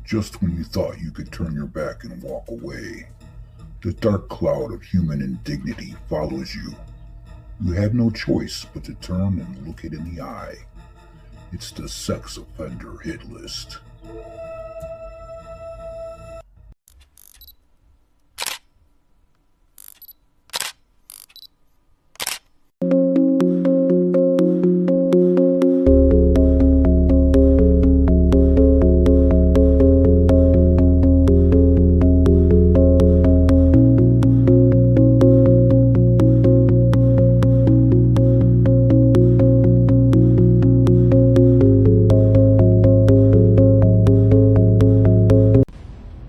Just when you thought you could turn your back and walk away, the dark cloud of human indignity follows you. You have no choice but to turn and look it in the eye. It's the sex offender hit list.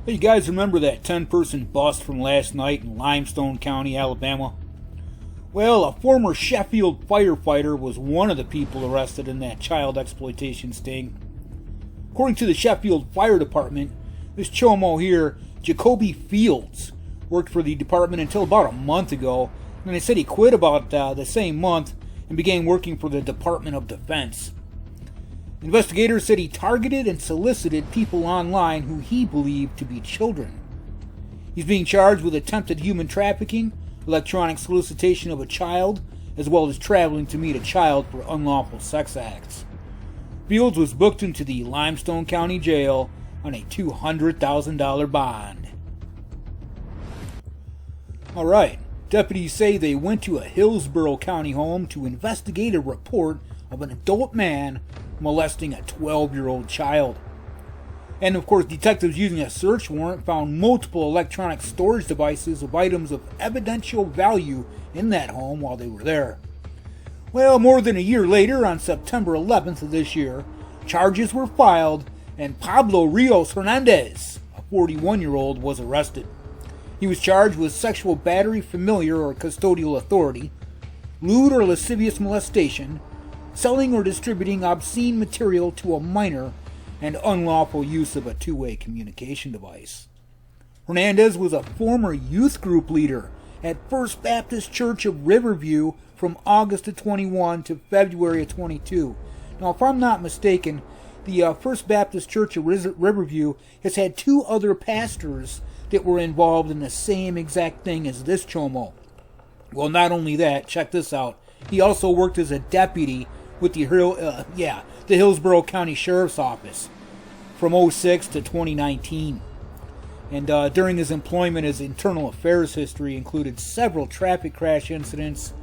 You guys remember that 10-person bust from last night in Limestone County, Alabama? Well, a former Sheffield firefighter was one of the people arrested in that child exploitation sting. According to the Sheffield Fire Department, this chomo here, Jacoby Fields, worked for the department until about a month ago, and they said he quit about the same month and began working for the Department of Defense. Investigators said he targeted and solicited people online who he believed to be children. He's being charged with attempted human trafficking, electronic solicitation of a child, as well as traveling to meet a child for unlawful sex acts. Fields was booked into the Limestone County Jail on a $200,000 bond. Alright, deputies say they went to a Hillsborough County home to investigate a report of an adult man molesting a 12-year-old child. And of course, detectives using a search warrant found multiple electronic storage devices of items of evidential value in that home while they were there. Well, more than a year later, on September 11th of this year, charges were filed and Pablo Rios Hernandez, a 41-year-old, was arrested. He was charged with sexual battery, familiar or custodial authority, lewd or lascivious molestation, selling or distributing obscene material to a minor, and unlawful use of a two-way communication device. Hernandez was a former youth group leader at First Baptist Church of Riverview from August of 21 to February of 22. Now, if I'm not mistaken, the First Baptist Church of Riverview has had two other pastors that were involved in the same exact thing as this chomo. Well, not only that, check this out. He also worked as a deputy with the Hillsborough County Sheriff's Office from 06 to 2019. And during his employment, his internal affairs history included several traffic crash incidents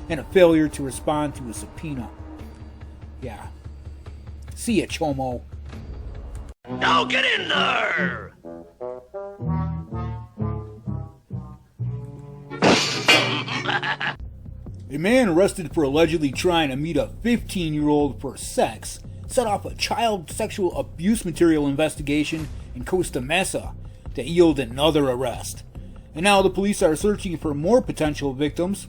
and a failure to respond to a subpoena. Yeah. See ya, chomo. Now get in there! A man arrested for allegedly trying to meet a 15-year-old for sex set off a child sexual abuse material investigation in Costa Mesa that yielded another arrest. And now the police are searching for more potential victims.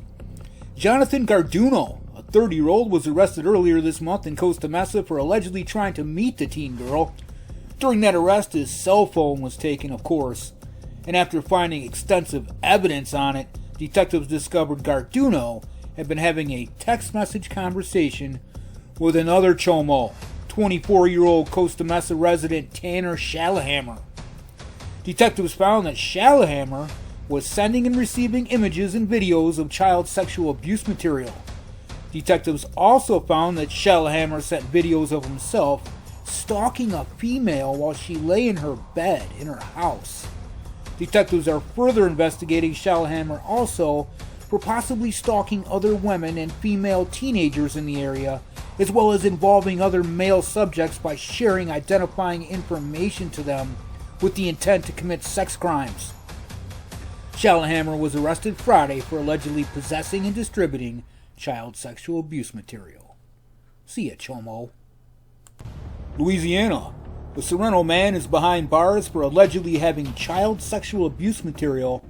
Jonathan Garduno, a 30-year-old, was arrested earlier this month in Costa Mesa for allegedly trying to meet the teen girl. During that arrest, his cell phone was taken, of course, and after finding extensive evidence on it, detectives discovered Garduno had been having a text message conversation with another chomo, 24-year-old Costa Mesa resident Tanner Shalahammer. Detectives found that Shalahammer was sending and receiving images and videos of child sexual abuse material. Detectives also found that Shalahammer sent videos of himself stalking a female while she lay in her bed in her house. Detectives are further investigating Shalahammer also for possibly stalking other women and female teenagers in the area, as well as involving other male subjects by sharing identifying information to them with the intent to commit sex crimes. Shalahammer was arrested Friday for allegedly possessing and distributing child sexual abuse material. See ya, chomo. Louisiana. The Sorrento man is behind bars for allegedly having child sexual abuse material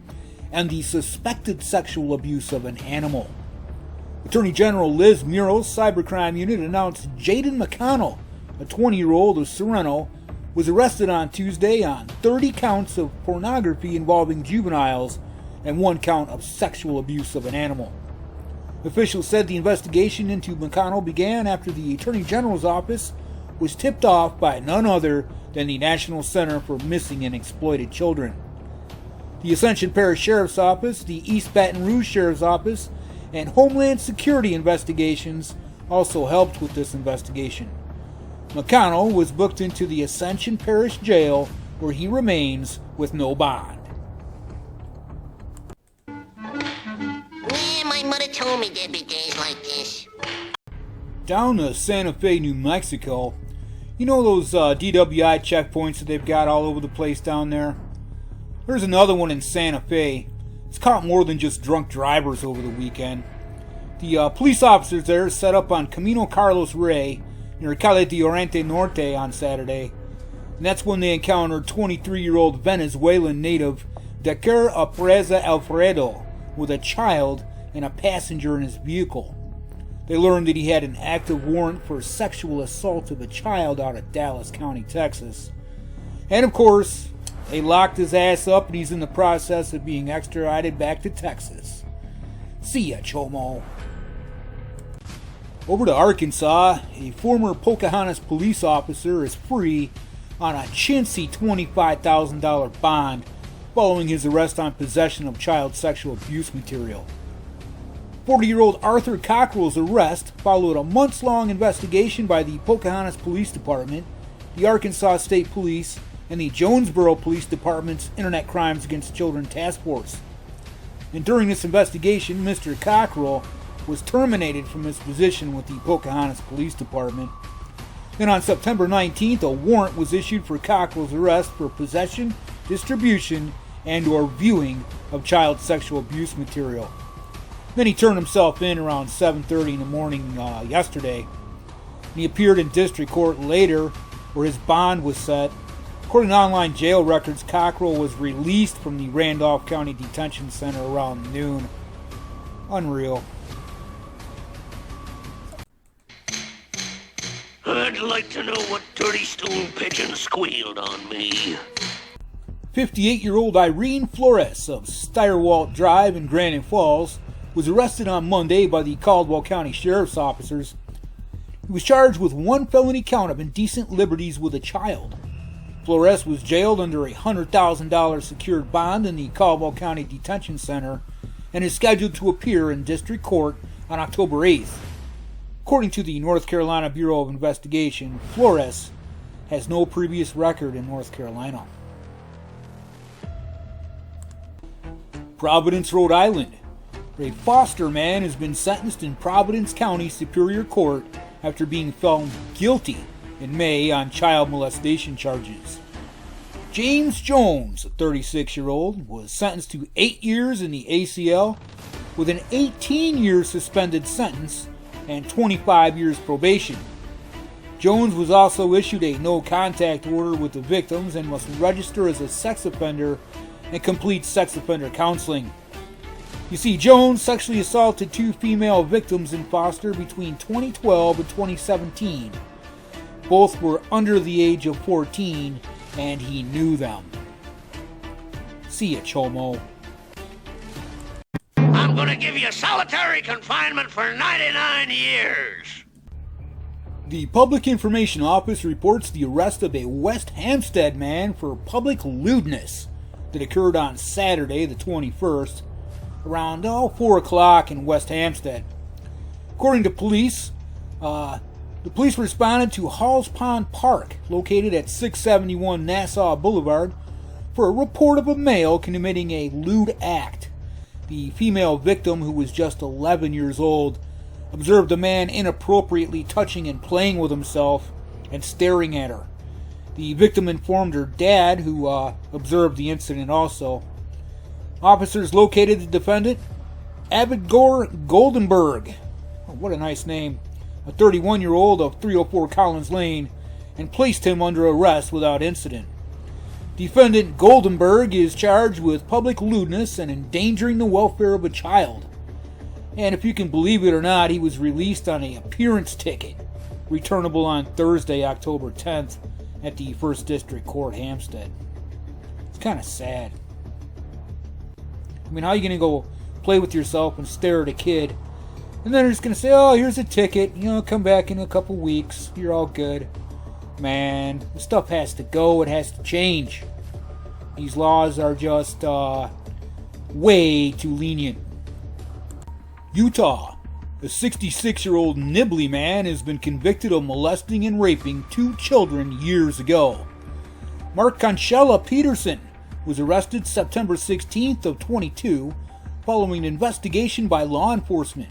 and the suspected sexual abuse of an animal. Attorney General Liz Muro's cybercrime unit announced Jaden McConnell, a 20-year-old of Sorrento, was arrested on Tuesday on 30 counts of pornography involving juveniles and 1 count of sexual abuse of an animal. Officials said the investigation into McConnell began after the Attorney General's office was tipped off by none other than the National Center for Missing and Exploited Children. The Ascension Parish Sheriff's Office, the East Baton Rouge Sheriff's Office, and Homeland Security Investigations also helped with this investigation. McConnell was booked into the Ascension Parish Jail, where he remains with no bond. Yeah, my mother told me there'd be days like this. Down to Santa Fe, New Mexico, you know those DWI checkpoints that they've got all over the place down there? There's another one in Santa Fe. It's caught more than just drunk drivers over the weekend. The police officers there set up on Camino Carlos Rey near Calle de Oriente Norte on Saturday. And that's when they encountered 23-year-old Venezuelan native Decker Apreza Alfredo with a child and a passenger in his vehicle. They learned that he had an active warrant for sexual assault of a child out of Dallas County, Texas. And of course, they locked his ass up and he's in the process of being extradited back to Texas. See ya, Chomo. Over to Arkansas, a former Pocahontas police officer is free on a chintzy $25,000 bond following his arrest on possession of child sexual abuse material. 40-year-old Arthur Cockrell's arrest followed a months-long investigation by the Pocahontas Police Department, the Arkansas State Police, and the Jonesboro Police Department's Internet Crimes Against Children Task Force. And during this investigation, Mr. Cockrell was terminated from his position with the Pocahontas Police Department. Then on September 19th, a warrant was issued for Cockrell's arrest for possession, distribution, and/or viewing of child sexual abuse material. Then he turned himself in around 7:30 in the morning yesterday. And he appeared in district court later, where his bond was set. According to online jail records, Cockrell was released from the Randolph County Detention Center around noon. Unreal. I'd like to know what dirty stool pigeon squealed on me. 58-year-old Irene Flores of Steyerwalt Drive in Granite Falls was arrested on Monday by the Caldwell County Sheriff's officers. He was charged with one felony count of indecent liberties with a child. Flores was jailed under a $100,000 secured bond in the Caldwell County Detention Center and is scheduled to appear in district court on October 8th. According to the North Carolina Bureau of Investigation, Flores has no previous record in North Carolina. Providence, Rhode Island. A foster man has been sentenced in Providence County Superior Court after being found guilty in May on child molestation charges. James Jones, a 36-year-old, was sentenced to 8 years in the ACL with an 18-year suspended sentence and 25 years probation. Jones was also issued a no-contact order with the victims and must register as a sex offender and complete sex offender counseling. You see, Jones sexually assaulted 2 female victims in foster between 2012 and 2017. Both were under the age of 14, and he knew them. See ya, Chomo. I'm gonna give you solitary confinement for 99 years. The Public Information Office reports the arrest of a West Hampstead man for public lewdness that occurred on Saturday, the 21st, around 4 o'clock in West Hampstead. According to police, the police responded to Halls Pond Park, located at 671 Nassau Boulevard, for a report of a male committing a lewd act. The female victim, who was just 11 years old, observed the man inappropriately touching and playing with himself and staring at her. The victim informed her dad, who observed the incident also. Officers located the defendant, Abedgor Goldenberg, what a nice name, a 31-year-old of 304 Collins Lane, and placed him under arrest without incident. Defendant Goldenberg is charged with public lewdness and endangering the welfare of a child. And if you can believe it or not, he was released on an appearance ticket, returnable on Thursday, October 10th, at the 1st District Court, Hampstead. It's kind of sad. I mean, how are you going to go play with yourself and stare at a kid, and then they're just going to say, oh, here's a ticket, come back in a couple weeks, you're all good. Man, this stuff has to go. It has to change. These laws are just way too lenient. Utah. A 66-year-old Nibley man has been convicted of molesting and raping 2 children years ago. Mark Conchella Peterson was arrested September 16th of 22 following an investigation by law enforcement.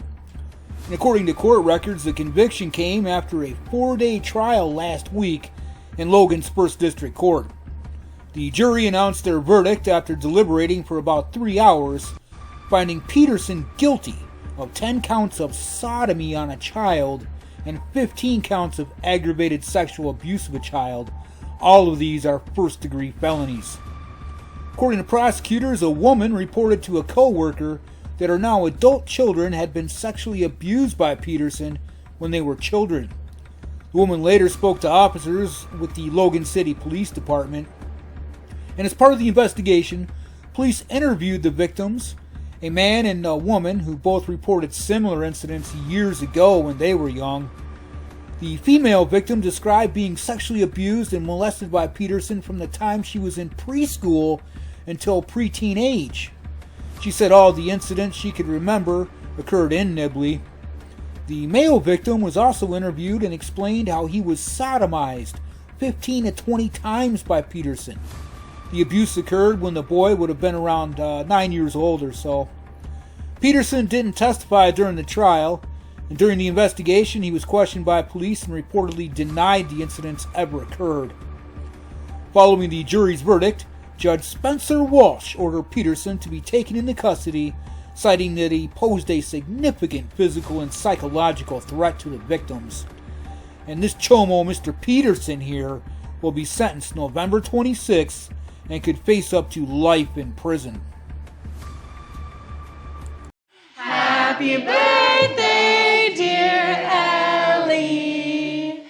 And according to court records, the conviction came after a 4-day trial last week in Logan's 1st District Court. The jury announced their verdict after deliberating for about 3 hours, finding Peterson guilty of 10 counts of sodomy on a child and 15 counts of aggravated sexual abuse of a child. All of these are first-degree felonies. According to prosecutors, a woman reported to a co-worker that her now adult children had been sexually abused by Peterson when they were children. The woman later spoke to officers with the Logan City Police Department. And as part of the investigation, police interviewed the victims, a man and a woman who both reported similar incidents years ago when they were young. The female victim described being sexually abused and molested by Peterson from the time she was in preschool until preteen age. She said all the incidents she could remember occurred in Nibley. The male victim was also interviewed and explained how he was sodomized 15 to 20 times by Peterson. The abuse occurred when the boy would have been around 9 years old or so. Peterson didn't testify during the trial, and during the investigation he was questioned by police and reportedly denied the incidents ever occurred. Following the jury's verdict, Judge Spencer Walsh ordered Peterson to be taken into custody, citing that he posed a significant physical and psychological threat to the victims. And this chomo, Mr. Peterson here, will be sentenced November 26th and could face up to life in prison. Happy birthday, dear Ellie.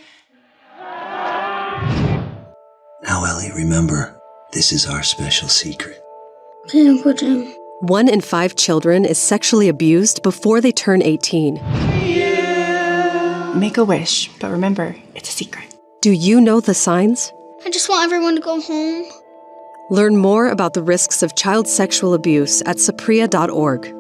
Now, Ellie, remember, this is our special secret. Okay, Uncle Jim. 1 in 5 children is sexually abused before they turn 18. Make a wish, but remember, it's a secret. Do you know the signs? I just want everyone to go home. Learn more about the risks of child sexual abuse at sapria.org.